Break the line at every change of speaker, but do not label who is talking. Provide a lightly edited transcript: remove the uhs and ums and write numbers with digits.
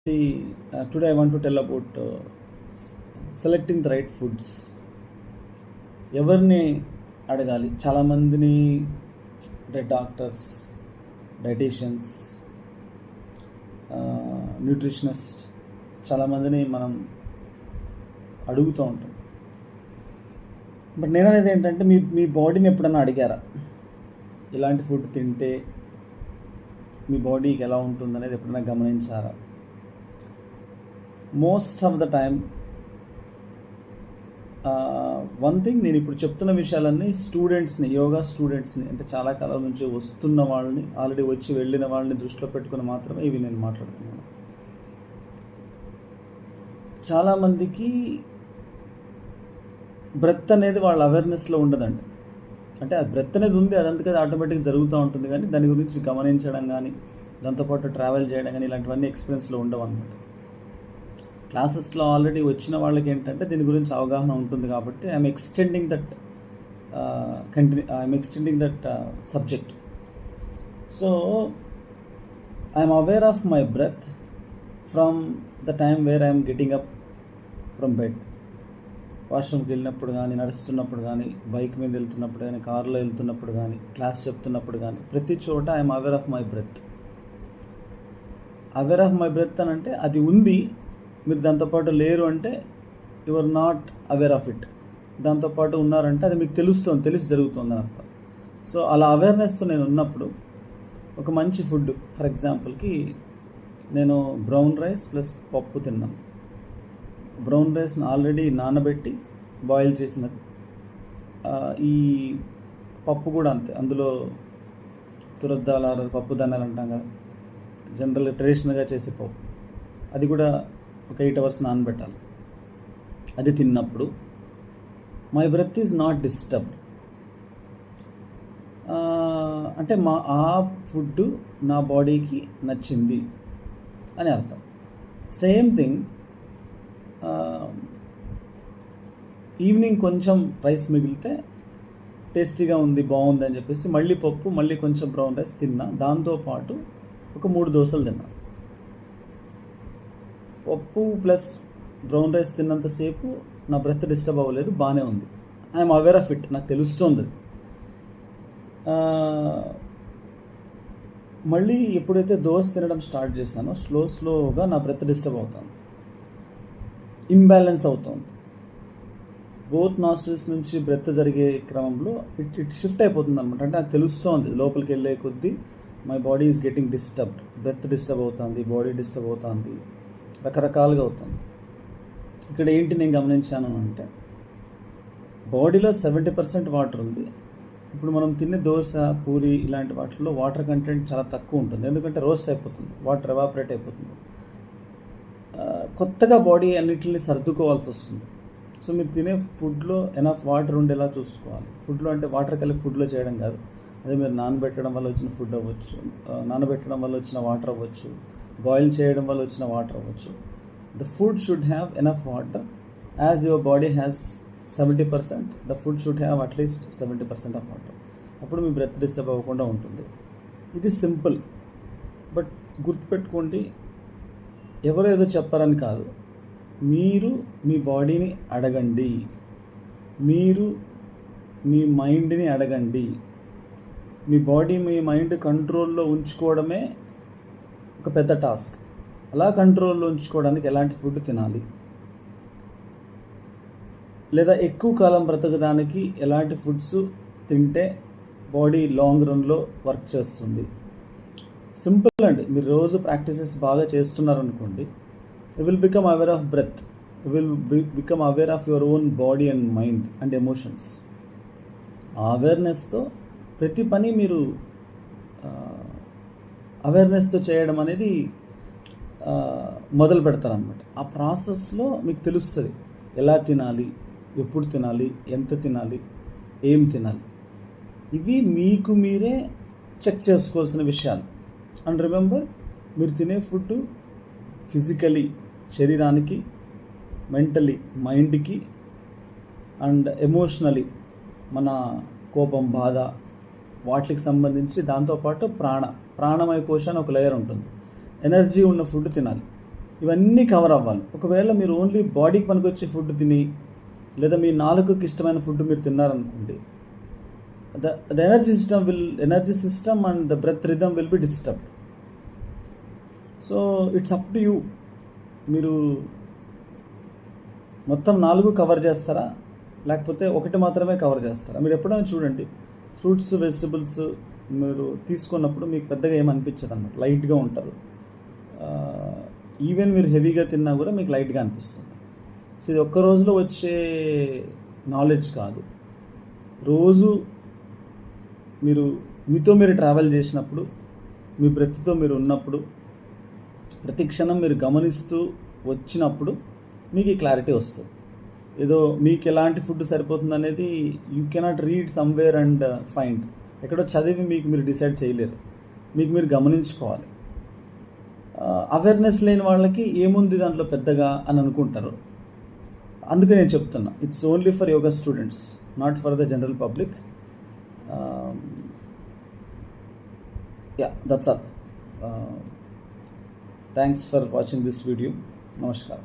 Today I want to tell about selecting the right foods. ఎవరిని అడగాలి? చాలామందిని అంటే డాక్టర్స్, డైటీషియన్స్, న్యూట్రిషనిస్ట్ చాలామందిని మనం అడుగుతూ ఉంటాం. బట్ నేను అనేది ఏంటంటే మీ బాడీని ఎప్పుడన్నా అడిగారా? ఇలాంటి ఫుడ్ తింటే మీ బాడీకి ఎలా ఉంటుందనేది ఎప్పుడైనా గమనించారా? Most of the time one thing, నేను ఇప్పుడు చెప్తున్న విషయాలన్నీ యోగా స్టూడెంట్స్ని అంటే చాలా కాలం నుంచి వస్తున్న వాళ్ళని, ఆల్రెడీ వచ్చి వెళ్ళిన వాళ్ళని దృష్టిలో పెట్టుకుని మాత్రమే ఇవి నేను మాట్లాడుతున్నాను. చాలామందికి బ్రెత్ అనేది వాళ్ళ అవేర్నెస్లో ఉండదండి. అంటే ఆ బ్రెత్ అనేది ఉంది, అదంతకది ఆటోమేటిక్గా జరుగుతూ ఉంటుంది, కానీ దాని గురించి గమనించడం కానీ, దాంతోపాటు ట్రావెల్ చేయడం కానీ ఇలాంటివన్నీ ఎక్స్పీరియన్స్లో ఉండవు అనమాట. క్లాసెస్లో ఆల్రెడీ వచ్చిన వాళ్ళకి ఏంటంటే దీని గురించి అవగాహన ఉంటుంది కాబట్టి I'm extending that subject. So I'm aware of my breath from the time where I'm getting up from bed. వాష్రూమ్కి వెళ్ళినప్పుడు కానీ, నడుస్తున్నప్పుడు కానీ, బైక్ మీద వెళ్తున్నప్పుడు కానీ, కార్లో వెళ్తున్నప్పుడు కానీ, క్లాస్ చెప్తున్నప్పుడు కానీ, ప్రతి చోట I'm aware of my breath. Aware of my breath అని అంటే అది ఉంది, మీరు దాంతోపాటు లేరు అంటే you are not aware of it. దాంతోపాటు ఉన్నారంటే అది మీకు తెలిసి జరుగుతుంది అని అర్థం. సో అలా అవేర్నెస్తో నేను ఉన్నప్పుడు ఒక మంచి ఫుడ్, ఫర్ ఎగ్జాంపుల్కి నేను బ్రౌన్ రైస్ ప్లస్ పప్పు తిన్నాను. బ్రౌన్ రైస్ని ఆల్రెడీ నానబెట్టి బాయిల్ చేసినది. ఈ పప్పు కూడా అంతే, అందులో తురద్దాల పప్పు ధాన్యాలు అంటాం కదా, జనరల్గా ట్రెడిషనల్గా చేసే పప్పు, అది కూడా ఒక 8 hours నానబెట్టాలి. అది తిన్నప్పుడు my breath is not disturbed. అంటే ఆ ఫుడ్ నా బాడీకి నచ్చింది అని అర్థం. సేమ్ థింగ్ ఈవినింగ్ కొంచెం రైస్ మిగిలితే టేస్టీగా ఉంది, బాగుంది అని చెప్పేసి మళ్ళీ పప్పు, మళ్ళీ కొంచెం బ్రౌన్ రైస్ తిన్నా. దాంతోపాటు ఒక 3 దోశలు తిన్నా. పప్పు ప్లస్ బ్రౌన్ రైస్ తిన్నంతసేపు నా బ్రెత్ డిస్టర్బ్ అవ్వలేదు, బాగానే ఉంది. ఐఎమ్ అవేర్ ఆఫ్ ఇట్, నాకు తెలుస్తుంది. మళ్ళీ ఎప్పుడైతే దోశ తినడం స్టార్ట్ చేశానో స్లోగా నా బ్రెత్ డిస్టర్బ్ అవుతుంది, ఇంబ్యాలెన్స్ అవుతుంది. బోత్ నాస్ట్రిల్స్ నుంచి బ్రెత్ జరిగే క్రమంలో ఇట్ షిఫ్ట్ అయిపోతుంది అనమాట. అంటే నాకు తెలుస్తుంది లోపలికి వెళ్ళే కొద్దీ my body is getting disturbed. Breath disturb అవుతుంది, బాడీ డిస్టర్బ్ అవుతుంది, రకరకాలుగా అవుతుంది. ఇక్కడ ఏంటి నేను గమనించాను అంటే, బాడీలో 70% వాటర్ ఉంది. ఇప్పుడు మనం తినే దోశ, పూరి ఇలాంటి వాటిల్లో వాటర్ కంటెంట్ చాలా తక్కువ ఉంటుంది, ఎందుకంటే రోస్ట్ అయిపోతుంది, వాటర్ ఎవాపరేట్ అయిపోతుంది. కొత్తగా బాడీ అన్నిటిని సర్దుకోవాల్సి వస్తుంది. సో మీరు తినే ఫుడ్లో ఎనఫ్ వాటర్ ఉండేలా చూసుకోవాలి. ఫుడ్లో అంటే వాటర్ కలిపి ఫుడ్లో చేయడం కాదు, అదే మీరు నానబెట్టడం వల్ల వచ్చిన ఫుడ్ అవ్వచ్చు, నానబెట్టడం వల్ల వచ్చిన వాటర్ అవ్వచ్చు, బాయిల్ చేయడం వల్ల వచ్చిన వాటర్ అవ్వచ్చు. The food should have enough water. As your body has 70%, the food should have at least 70% of water. అప్పుడు మీ బ్రెత్ డిస్టర్బ్ అవ్వకుండా ఉంటుంది. ఇది సింపుల్, బట్ గుర్తుపెట్టుకోండి, ఎవరో ఏదో చెప్పారని కాదు, మీరు మీ బాడీని అడగండి, మీరు మీ మైండ్ని అడగండి. మీ బాడీ, మీ మైండ్ కంట్రోల్లో ఉంచుకోవడమే ఒక పెద్ద టాస్క్. అలా కంట్రోల్లో ఉంచుకోవడానికి ఎలాంటి ఫుడ్ తినాలి, లేదా ఎక్కువ కాలం బ్రతకడానికి ఎలాంటి ఫుడ్స్ తింటే బాడీ లాంగ్ రన్లో వర్క్ చేస్తుంది. సింపుల్ అండి. మీరు రోజు ప్రాక్టీసెస్ బాగా చేస్తున్నారనుకోండి, you will become aware of breath, you will become aware of your own body and mind and emotions. ఆ అవేర్నెస్తో ప్రతి పని మీరు అవేర్నెస్తో చేయడం అనేది మొదలు పెడతారనమాట. ఆ ప్రాసెస్లో మీకు తెలుస్తుంది ఎలా తినాలి, ఎప్పుడు తినాలి, ఎంత తినాలి, ఏం తినాలి. ఇవి మీకు మీరే చెక్ చేసుకోవాల్సిన విషయాలు. అండ్ రిమెంబర్, మీరు తినే ఫుడ్ ఫిజికలీ శరీరానికి, మెంటలీ మైండ్కి, అండ్ ఎమోషనలీ మన కోపం, బాధ వాటికి సంబంధించి, దాంతోపాటు ప్రాణమయ కోశ అని ఒక లేయర్ ఉంటుంది. ఎనర్జీ ఉన్న ఫుడ్ తినాలి. ఇవన్నీ కవర్ అవ్వాలి. ఒకవేళ మీరు ఓన్లీ బాడీకి పనికొచ్చే ఫుడ్ తిని, లేదా మీ నాలుకకి ఇష్టమైన ఫుడ్ మీరు తిన్నారనుకోండి, the energy system and the breath rhythm will be disturbed. So it's up to you. మీరు మొత్తం 4 కవర్ చేస్తారా, లేకపోతే ఒకటి మాత్రమే కవర్ చేస్తారా? మీరు ఎప్పుడైనా చూడండి, ఫ్రూట్స్ వెజిటబుల్స్ మీరు తీసుకున్నప్పుడు మీకు పెద్దగా ఏమనిపించదు అన్నమాట, లైట్గా ఉంటారు. ఈవెన్ మీరు హెవీగా తిన్నా కూడా మీకు లైట్గా అనిపిస్తుంది. సో ఇది ఒక్క రోజులో వచ్చే నాలెడ్జ్ కాదు. రోజు మీతో మీరు ట్రావెల్ చేసినప్పుడు, మీ బ్రెత్తో మీరు ఉన్నప్పుడు, ప్రతి క్షణం మీరు గమనిస్తూ వచ్చినప్పుడు మీకు ఈ క్లారిటీ వస్తుంది. ఏదో మీకు ఎలాంటి ఫుడ్ సరిపోతుంది అనేది you cannot read somewhere and find. ఎక్కడో చదివి మీరు డిసైడ్ చేయలేరు. మీరు గమనించుకోవాలి. అవేర్నెస్ లేని వాళ్ళకి ఏముంది దాంట్లో పెద్దగా అని అనుకుంటారు. అందుకే నేను చెప్తున్నా, it's only for yoga students, not for the general public. That's all. Thanks for watching this video. Namaskar.